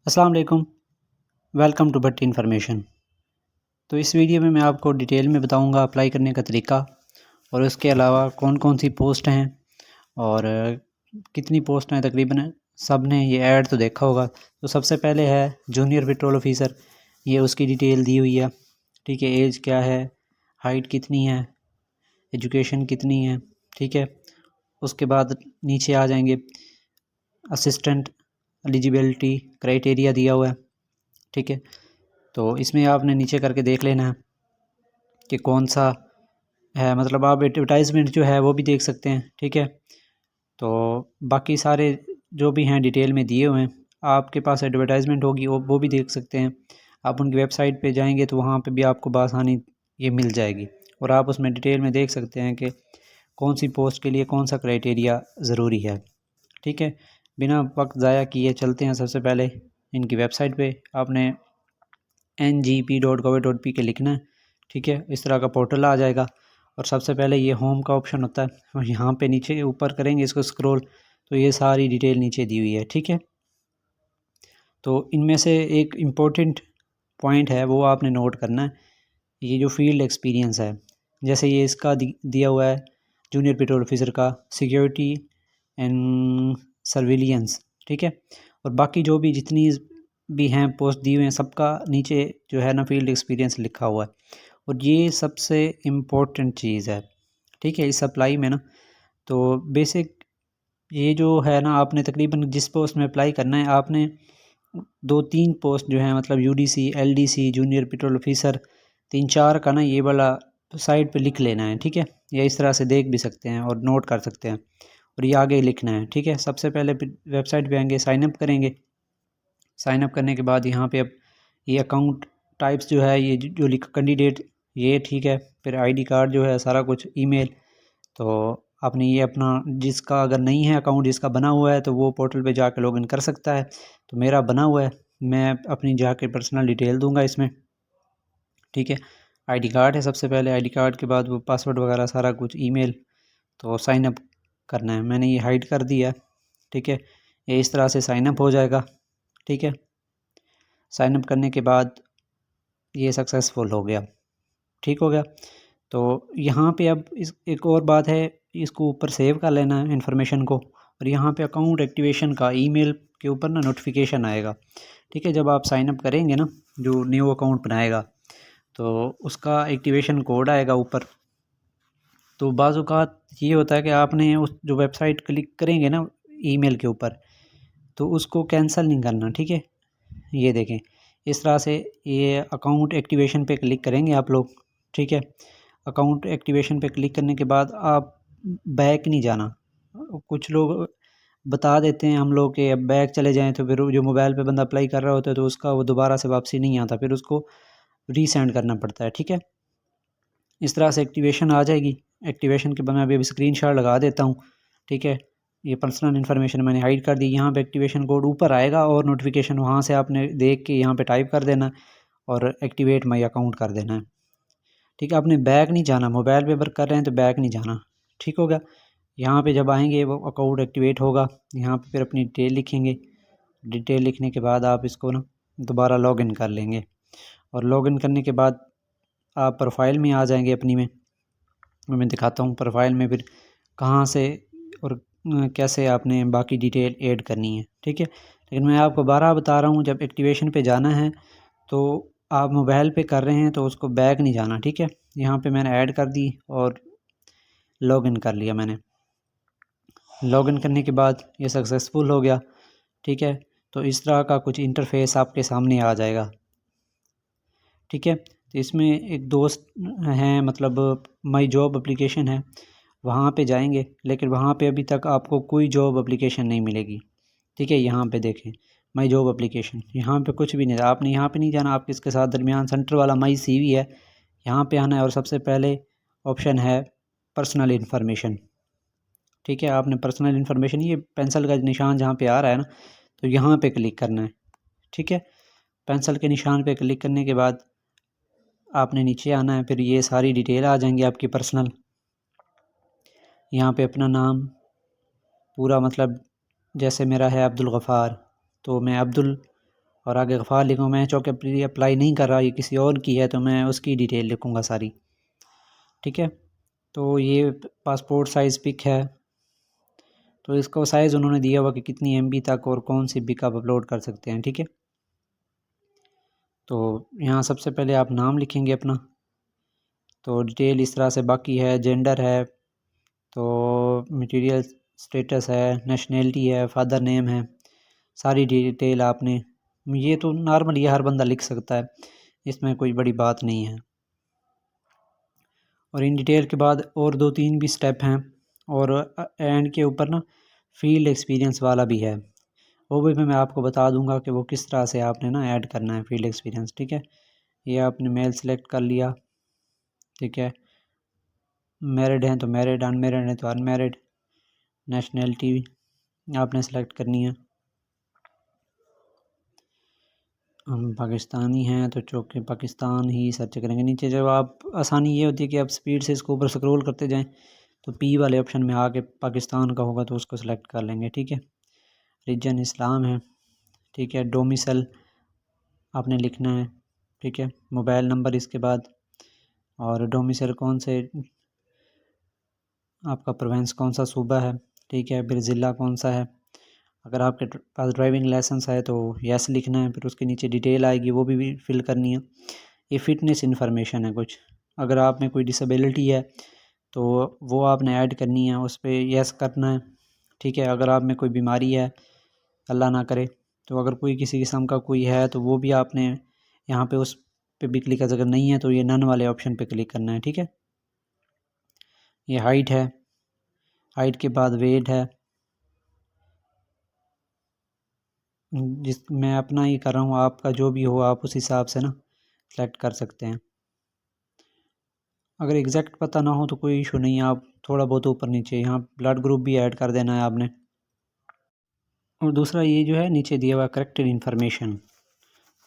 अस्सलाम वालेकुम। Welcome to Bhatti information. तो इस वीडियो में मैं आपको डिटेल में बताऊंगा अप्लाई करने का तरीका और उसके अलावा कौन कौन सी पोस्ट हैं और कितनी पोस्ट हैं तकरीबन। सब ने ये ऐड तो देखा होगा। तो सबसे पहले है जूनियर पेट्रोल ऑफिसर, ये उसकी डिटेल दी हुई है। ठीक है, एज क्या है, हाइट कितनी है, एजुकेशन कितनी है। ठीक है, उसके बाद नीचे आ जाएंगे असिस्टेंट एलिजिबिलिटी क्राइटेरिया दिया हुआ है। ठीक है, तो इसमें आपने नीचे करके देख लेना है कि कौन सा है, मतलब आप एडवर्टाइजमेंट जो है वो भी देख सकते हैं। ठीक है, तो बाकी सारे जो भी हैं डिटेल में दिए हुए हैं। आपके पास एडवर्टाइजमेंट होगी वो भी देख सकते हैं। आप उनकी वेबसाइट पे जाएंगे तो वहाँ पे भी आपको बआसानी ये मिल जाएगी और आप उसमें डिटेल में देख सकते हैं कि कौन सी पोस्ट के लिए कौन सा क्राइटेरिया ज़रूरी है। ठीक है, बिना वक्त ज़ाया किए चलते हैं। सबसे पहले इनकी वेबसाइट पे आपने ngp.gov.pk लिखना है। ठीक है, इस तरह का पोर्टल आ जाएगा और सबसे पहले ये होम का ऑप्शन होता है और यहाँ पे नीचे ऊपर करेंगे इसको स्क्रॉल तो ये सारी डिटेल नीचे दी हुई है। ठीक है, तो इनमें से एक इम्पोर्टेंट पॉइंट है वो आपने नोट करना है, ये जो फील्ड एक्सपीरियंस है। जैसे ये इसका दिया हुआ है जूनियर पेट्रोल ऑफिसर का सिक्योरिटी एंड सर्विलियंस। ठीक है, और बाकी जो भी जितनी भी हैं पोस्ट दी हुई हैं सबका नीचे जो है ना फील्ड एक्सपीरियंस लिखा हुआ है और ये सबसे इम्पोर्टेंट चीज़ है। ठीक है, इस अप्लाई में ना तो बेसिक ये जो है ना आपने तकरीबन जिस पोस्ट में अप्लाई करना है आपने 2-3 पोस्ट जो है मतलब UDC LDC junior petrol officer 3-4 का ना ये वाला साइड पे लिख लेना है। ठीक है, या इस तरह से देख भी सकते हैं और नोट कर सकते हैं और ये आगे लिखना है। ठीक है, सबसे पहले वेबसाइट पे आएंगे, साइन अप करेंगे। साइन अप करने के बाद यहाँ पे अब ये अकाउंट टाइप्स जो है ये जो लिख कैंडिडेट ये ठीक है। फिर आईडी कार्ड जो है सारा कुछ, ईमेल। तो आपने ये अपना जिसका अगर नहीं है अकाउंट जिसका बना हुआ है तो वो पोर्टल पे जाकर लॉगिन कर सकता है। तो मेरा बना हुआ है, मैं अपनी जाके पर्सनल डिटेल दूंगा इसमें। ठीक है, आईडी कार्ड है सबसे पहले, आईडी कार्ड के बाद वो पासवर्ड वगैरह सारा कुछ, ईमेल। तो साइन अप करना है, मैंने ये हाइड कर दिया। ठीक है, ये इस तरह से साइन अप हो जाएगा। ठीक है, साइन अप करने के बाद ये सक्सेसफुल हो गया। ठीक हो गया, तो यहाँ पे अब इस एक और बात है, इसको ऊपर सेव कर लेना है इन्फॉर्मेशन को और यहाँ पे अकाउंट एक्टिवेशन का ईमेल के ऊपर ना नोटिफिकेशन आएगा। ठीक है, जब आप साइन अप करेंगे ना जो न्यू अकाउंट बनाएगा तो उसका एक्टिवेशन कोड आएगा ऊपर। तो बाज़ औक़ात ये होता है कि आपने उस जो वेबसाइट क्लिक करेंगे ना ईमेल के ऊपर तो उसको कैंसिल नहीं करना। ठीक है, ये देखें इस तरह से ये अकाउंट एक्टिवेशन पे क्लिक करेंगे आप लोग। ठीक है, अकाउंट एक्टिवेशन पे क्लिक करने के बाद आप बैक नहीं जाना। कुछ लोग बता देते हैं हम लोग कि अब बैक चले जाएं तो फिर जो मोबाइल पे बंदा अप्लाई कर रहा होता है तो उसका वो दोबारा से वापसी नहीं आता, फिर उसको रीसेंड करना पड़ता है। ठीक है, इस तरह से एक्टिवेशन आ जाएगी। एक्टिवेशन के बाद मैं अभी स्क्रीनशॉट लगा देता हूँ। ठीक है, ये पर्सनल इन्फॉर्मेशन मैंने हाइड कर दी। यहाँ पे एक्टिवेशन कोड ऊपर आएगा और नोटिफिकेशन वहाँ से आपने देख के यहाँ पे टाइप कर देना और एक्टिवेट माई अकाउंट कर देना है। ठीक है, आपने बैक नहीं जाना, मोबाइल पे वर्क कर रहे हैं तो बैक नहीं जाना। ठीक हो गया, यहाँ पे जब आएंगे वो अकाउंट एक्टिवेट होगा, यहाँ पे फिर अपनी डिटेल लिखेंगे। डिटेल लिखने के बाद आप इसको ना दोबारा लॉगिन कर लेंगे और लॉगिन करने के बाद आप प्रोफाइल में आ जाएंगे अपनी में। मैं दिखाता हूँ प्रोफाइल में फिर कहाँ से और कैसे आपने बाकी डिटेल ऐड करनी है। ठीक है, लेकिन मैं आपको बारहा बता रहा हूँ जब एक्टिवेशन पे जाना है तो आप मोबाइल पे कर रहे हैं तो उसको बैक नहीं जाना। ठीक है, यहाँ पे मैंने ऐड कर दी और लॉगिन कर लिया मैंने। लॉगिन करने के बाद ये सक्सेसफुल हो गया। ठीक है, तो इस तरह का कुछ इंटरफेस आपके सामने आ जाएगा। ठीक है, तो इसमें एक दोस्त हैं, मतलब माई जॉब एप्लीकेशन है, वहाँ पे जाएंगे लेकिन वहाँ पे अभी तक आपको कोई जॉब एप्लीकेशन नहीं मिलेगी। ठीक है, यहाँ पे देखें माई जॉब एप्लीकेशन, यहाँ पे कुछ भी नहीं, आपने यहाँ पे नहीं जाना। आप इसके साथ दरमियान सेंटर वाला माई सीवी है, यहाँ पे आना है और सबसे पहले ऑप्शन है पर्सनल इन्फॉर्मेशन। ठीक है, आपने पर्सनल इन्फॉर्मेशन ये पेंसिल का निशान जहाँ पे आ रहा है ना तो यहाँ पे क्लिक करना है। ठीक है, पेंसिल के निशान पे क्लिक करने के बाद आपने नीचे आना है, फिर ये सारी डिटेल आ जाएंगी आपकी पर्सनल। यहाँ पे अपना नाम पूरा, मतलब जैसे मेरा है अब्दुल गफ़ार तो मैं अब्दुल और आगे गफ़ार लिखूँ। मैं चूँकि अप्लाई नहीं कर रहा, ये किसी और की है, तो मैं उसकी डिटेल लिखूँगा सारी। ठीक है, तो ये पासपोर्ट साइज़ पिक है, तो इसको साइज़ उन्होंने दिया हुआ कि कितनी MB तक और कौन सी पिक आप अपलोड कर सकते हैं। ठीक है, तो यहाँ सबसे पहले आप नाम लिखेंगे अपना, तो डिटेल इस तरह से बाकी है। जेंडर है, तो मटेरियल स्टेटस है, नेशनैलिटी है, फादर नेम है, सारी डिटेल आपने, ये तो नॉर्मल ये हर बंदा लिख सकता है, इसमें कोई बड़ी बात नहीं है। और इन डिटेल के बाद और 2-3 भी स्टेप हैं, और एंड के ऊपर ना फील्ड एक्सपीरियंस वाला भी है, वो भी मैं आपको बता दूंगा कि वो किस तरह से आपने ना ऐड करना है फील्ड एक्सपीरियंस। ठीक है, ये आपने मेल सेलेक्ट कर लिया। ठीक है, मैरिड हैं तो मैरिड, अनमैरिड हैं तो अनमैरिड, नेशनैलिटी आपने सेलेक्ट करनी है। हम पाकिस्तानी हैं तो चौके पाकिस्तान ही सर्च करेंगे। नीचे जब आप आसानी ये होती है कि आप स्पीड से इसको ऊपर स्क्रॉल करते जाएं, तो P वाले ऑप्शन में आके पाकिस्तान का होगा तो उसको सेलेक्ट कर लेंगे। ठीक है, रीजन इस्लाम है। ठीक है, डोमिसल आपने लिखना है। ठीक है, मोबाइल नंबर इसके बाद, और डोमिसल कौन से आपका प्रोविंस कौन सा सूबा है। ठीक है, फिर ज़िला कौन सा है। अगर आपके पास ड्राइविंग लाइसेंस है तो यस लिखना है, फिर उसके नीचे डिटेल आएगी वो भी फिल करनी है। ये फ़िटनेस इन्फॉर्मेशन है कुछ, अगर आप में कोई डिसेबिलिटी है तो वो आपने ऐड करनी है, उस पर यस करना है। ठीक है, अगर आप में कोई बीमारी है, अल्लाह ना करे, तो अगर कोई किसी किस्म का कोई है तो वो भी आपने यहाँ पे उस पे भी क्लिक कर, अगर नहीं है तो ये नन वाले ऑप्शन पे क्लिक करना है। ठीक है, ये हाइट है, हाइट के बाद वेट है, जिस मैं अपना ही कर रहा हूँ, आपका जो भी हो आप उस हिसाब से ना सेलेक्ट कर सकते हैं। अगर एग्जैक्ट पता ना हो तो कोई इशू नहीं है, आप थोड़ा बहुत ऊपर नीचे यहाँ ब्लड ग्रुप भी ऐड कर देना है आपने। और दूसरा ये जो है नीचे दिया हुआ करेक्टेड इन्फॉर्मेशन,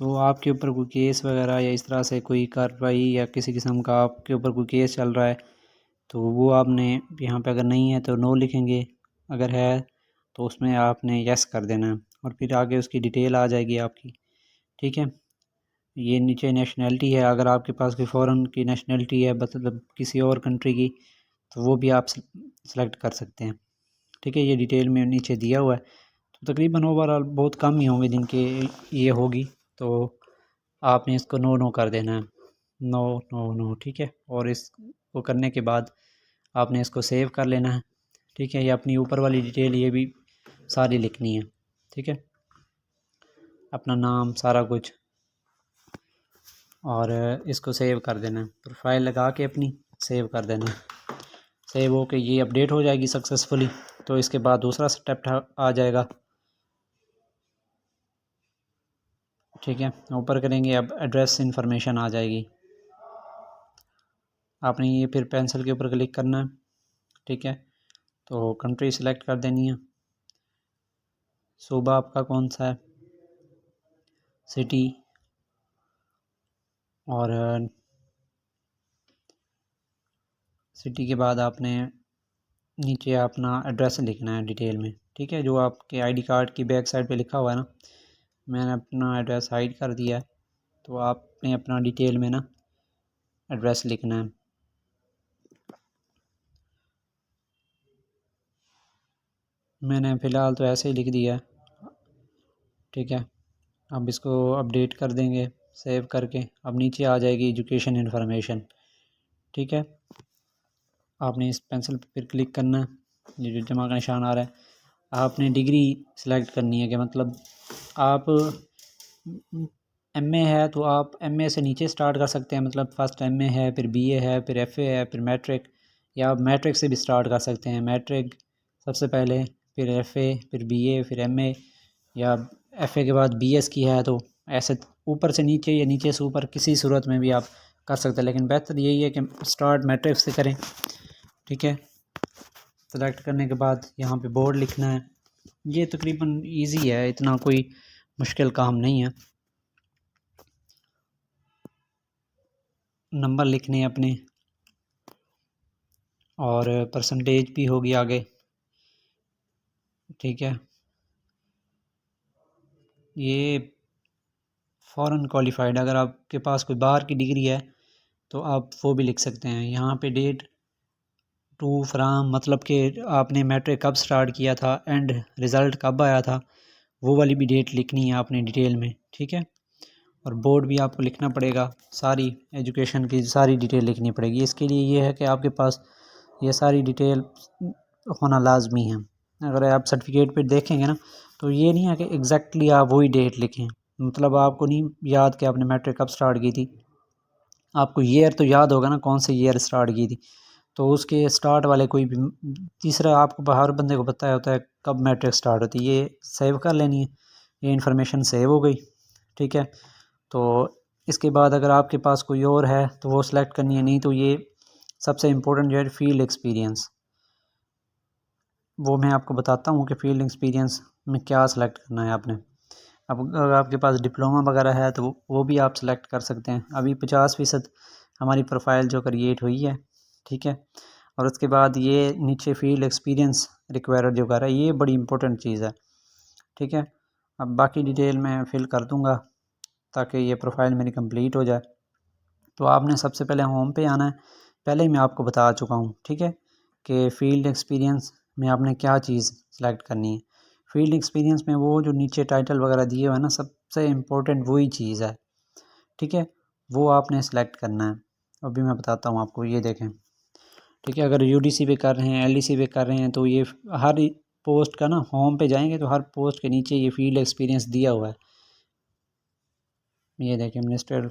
तो आपके ऊपर कोई केस वगैरह या इस तरह से कोई कार्रवाई या किसी किस्म का आपके ऊपर कोई केस चल रहा है तो वो आपने यहाँ पे, अगर नहीं है तो नो लिखेंगे, अगर है तो उसमें आपने यस कर देना है, और फिर आगे उसकी डिटेल आ जाएगी आपकी। ठीक है, ये नीचे नेशनैलिटी है, अगर आपके पास कोई फ़ॉरेन की नेशनैलिटी है, मतलब किसी और कंट्री की, तो वो भी आप सेलेक्ट कर सकते हैं। ठीक है, ये डिटेल में नीचे दिया हुआ है, तो तकरीबन ओवरऑल बहुत कम ही होंगे जिनके ये होगी, तो आपने इसको नो नो कर देना है, नो नो नो। ठीक है, और इसको करने के बाद आपने इसको सेव कर लेना है। ठीक है, ये अपनी ऊपर वाली डिटेल ये भी सारी लिखनी है। ठीक है, अपना नाम सारा कुछ, और इसको सेव कर देना है, प्रोफाइल लगा के अपनी सेव कर देना है। सेव हो के ये अपडेट हो जाएगी सक्सेसफुली, तो इसके बाद दूसरा स्टेप आ जाएगा। ठीक है, ऊपर करेंगे, अब एड्रेस इंफॉर्मेशन आ जाएगी, आपने ये फिर पेंसिल के ऊपर क्लिक करना है। ठीक है, तो कंट्री सिलेक्ट कर देनी है, सूबा आपका कौन सा है, सिटी, और सिटी के बाद आपने नीचे अपना एड्रेस लिखना है डिटेल में। ठीक है, जो आपके आईडी कार्ड की बैक साइड पे लिखा हुआ है ना, मैंने अपना एड्रेस हाइड कर दिया है, तो आपने अपना डिटेल में ना एड्रेस लिखना है। मैंने फ़िलहाल तो ऐसे ही लिख दिया है। ठीक है, अब इसको अपडेट कर देंगे सेव करके, अब नीचे आ जाएगी एजुकेशन इन्फॉर्मेशन। ठीक है, आपने इस पेंसिल पर फिर क्लिक करना है, ये जो जमा का निशान आ रहा है, आपने डिग्री सेलेक्ट करनी है कि मतलब आप MA है तो आप MA से नीचे स्टार्ट कर सकते हैं, मतलब फ़र्स्ट MA है, फिर BA है, फिर FA है, फिर मैट्रिक, या आप मैट्रिक से भी स्टार्ट कर सकते हैं, मैट्रिक सबसे पहले, फिर FA, फिर BA, फिर MA, या FA के बाद BS की है, तो ऐसे ऊपर से नीचे या नीचे से ऊपर किसी सूरत में भी आप कर सकते हैं, लेकिन बेहतर यही है कि स्टार्ट मैट्रिक से करें। ठीक है, सेलेक्ट करने के बाद यहाँ पे बोर्ड लिखना है, ये तकरीबन इजी है, इतना कोई मुश्किल काम नहीं है। नंबर लिखने अपने, और परसेंटेज भी होगी आगे। ठीक है, ये फ़ॉरेन क्वालिफ़ाइड, अगर आपके पास कोई बाहर की डिग्री है तो आप वो भी लिख सकते हैं। यहाँ पे डेट टू फ्राम मतलब कि आपने मैट्रिक कब स्टार्ट किया था एंड रिज़ल्ट कब आया था, वो वाली भी डेट लिखनी है आपने डिटेल में, ठीक है। और बोर्ड भी आपको लिखना पड़ेगा, सारी एजुकेशन की सारी डिटेल लिखनी पड़ेगी। इसके लिए ये है कि आपके पास ये सारी डिटेल होना लाजमी है। अगर आप सर्टिफिकेट पे देखेंगे ना तो ये नहीं है कि एग्जैक्टली आप वही डेट लिखें, मतलब आपको नहीं याद कि आपने मैट्रिक कब स्टार्ट की थी, आपको ईयर तो याद होगा ना कौन से ईयर स्टार्ट की थी, तो उसके स्टार्ट वाले कोई भी तीसरा आपको हर बंदे को पता होता है कब मैट्रिक स्टार्ट होती है, ये सेव कर लेनी है, ये इन्फॉर्मेशन सेव हो गई, ठीक है। तो इसके बाद अगर आपके पास कोई और है तो वो सिलेक्ट करनी है, नहीं तो ये सबसे इम्पोर्टेंट जो है फील्ड एक्सपीरियंस, वो मैं आपको बताता हूँ कि फील्ड एक्सपीरियंस में क्या सिलेक्ट करना है आपने। अब अगर आपके पास डिप्लोमा वगैरह है तो वो भी आप सिलेक्ट कर सकते हैं। अभी 50% हमारी प्रोफाइल जो क्रिएट हुई है, ठीक है। और उसके बाद ये नीचे फील्ड एक्सपीरियंस रिक्वायर्ड जो कर रहा है, ये बड़ी इंपॉर्टेंट चीज़ है, ठीक है। अब बाकी डिटेल मैं फिल कर दूँगा ताकि ये प्रोफाइल मेरी कंप्लीट हो जाए। तो आपने सबसे पहले होम पे आना है, पहले ही मैं आपको बता चुका हूँ, ठीक है, कि फ़ील्ड एक्सपीरियंस में आपने क्या चीज़ सेलेक्ट करनी है। फ़ील्ड एक्सपीरियंस में वो जो नीचे टाइटल वगैरह दिए हुए हैं ना, सबसे इम्पोर्टेंट वही चीज़ है, ठीक है, वो आपने सेलेक्ट करना है। अभी मैं बताता हूँ आपको, ये देखें, ठीक है। अगर यूडीसी पे कर रहे हैं, एलडीसी पे कर रहे हैं तो ये हर पोस्ट का ना होम पे जाएंगे तो हर पोस्ट के नीचे ये फील्ड एक्सपीरियंस दिया हुआ है। ये देखें, minister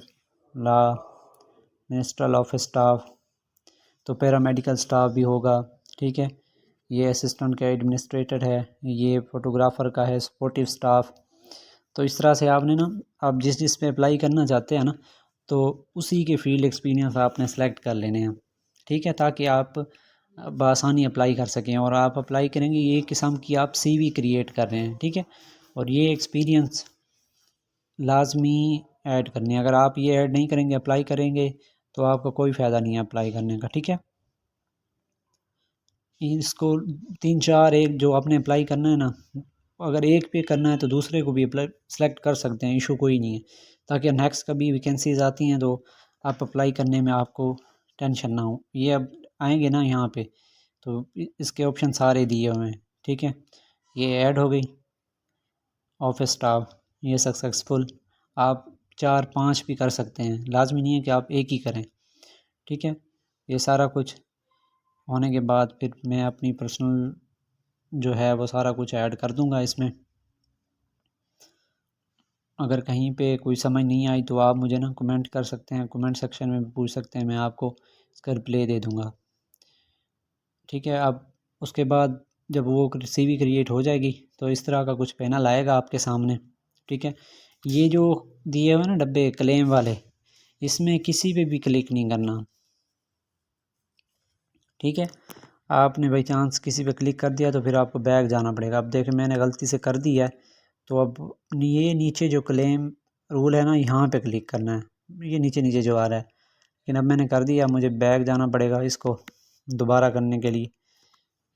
law, minstrel office staff, तो पैरामेडिकल स्टाफ भी होगा, ठीक है। ये असिस्टेंट का एडमिनिस्ट्रेटर है, ये फ़ोटोग्राफ़र का है, सपोर्टिव स्टाफ। तो इस तरह से आपने ना, आप जिस पे अप्लाई करना चाहते हैं ना, तो उसी के फील्ड एक्सपीरियंस आपने सेलेक्ट कर लेने हैं, ठीक है, ताकि आप बआसानी अप्लाई कर सकें। और आप अप्लाई करेंगे, ये किस्म की आप सीवी क्रिएट कर रहे हैं, ठीक है। और ये एक्सपीरियंस लाजमी ऐड करनी है, अगर आप ये ऐड नहीं करेंगे, अप्लाई करेंगे तो आपका कोई फ़ायदा नहीं है अप्लाई करने का, ठीक है। इसको 3 4 एक जो आपने अप्लाई करना है ना, अगर एक पे करना है तो दूसरे को भी अप्लाई सेलेक्ट कर सकते हैं, इशू कोई नहीं है, ताकि नेक्स्ट कभी वैकेंसीज आती हैं तो आप अप्लाई करने में आपको टेंशन ना हो। ये अब आएंगे ना यहाँ पे तो इसके ऑप्शन सारे दिए हुए हैं, ठीक है। ये ऐड हो गई ऑफिस स्टाफ, ये सक्सेसफुल, आप 4 5 भी कर सकते हैं, लाजमी नहीं है कि आप एक ही करें, ठीक है। ये सारा कुछ होने के बाद फिर मैं अपनी पर्सनल जो है वो सारा कुछ ऐड कर दूंगा इसमें। अगर कहीं पे कोई समझ नहीं आई तो आप मुझे ना कमेंट कर सकते हैं, कमेंट सेक्शन में पूछ सकते हैं, मैं आपको इसका रिप्लाई दे दूंगा, ठीक है। अब उसके बाद जब वो सीवी क्रिएट हो जाएगी तो इस तरह का कुछ पैनल आएगा आपके सामने, ठीक है। ये जो दिए हुए ना डब्बे क्लेम वाले, इसमें किसी पे भी क्लिक नहीं करना, ठीक है। आपने बाई चांस किसी पे क्लिक कर दिया तो फिर आपको बैक जाना पड़ेगा। अब देखें, मैंने गलती से कर दिया है, तो अब ये नीचे जो क्लेम रूल है ना, यहाँ पे क्लिक करना है, ये नीचे नीचे जो आ रहा है, लेकिन अब मैंने कर दिया, मुझे बैक जाना पड़ेगा इसको दोबारा करने के लिए,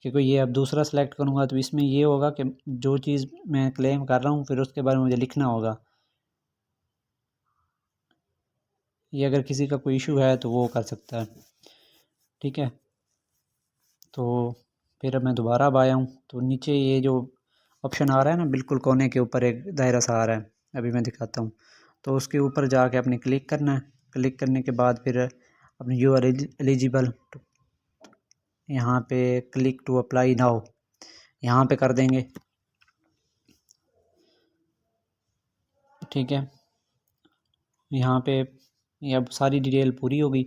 क्योंकि ये अब दूसरा सेलेक्ट करूँगा तो इसमें ये होगा कि जो चीज़ मैं क्लेम कर रहा हूँ फिर उसके बारे में मुझे लिखना होगा। ये अगर किसी का कोई इशू है तो वो कर सकता है, ठीक है। तो फिर अब मैं दोबारा अब आया हूँ, तो नीचे ये जो ऑप्शन आ रहा है ना, बिल्कुल कोने के ऊपर एक दायरा सा आ रहा है, अभी मैं दिखाता हूँ। तो उसके ऊपर जाके आपने क्लिक करना है, क्लिक करने के बाद फिर अपने यू आर एलिजिबल, यहाँ पे क्लिक टू अप्लाई नाउ, यहाँ पे कर देंगे, ठीक है। यहाँ पे ये अब सारी डिटेल पूरी हो गई,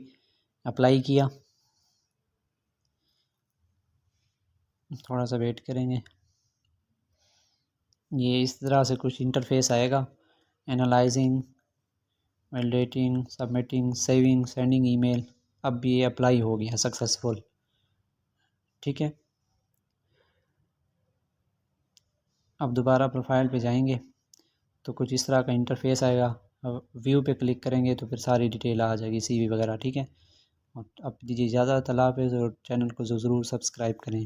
अप्लाई किया, थोड़ा सा वेट करेंगे, ये इस तरह से कुछ इंटरफेस आएगा, analysing, validating, submitting, saving, sending email. अब ये अप्लाई हो गया सक्सेसफुल, ठीक है। अब दोबारा प्रोफाइल पे जाएंगे तो कुछ इस तरह का इंटरफेस आएगा, व्यू पे क्लिक करेंगे तो फिर सारी डिटेल आ जाएगी, सीवी वगैरह, ठीक है। और अब दीजिए ज़्यादा, अल्लाह हाफ़िज़, और चैनल को ज़रूर सब्सक्राइब करें।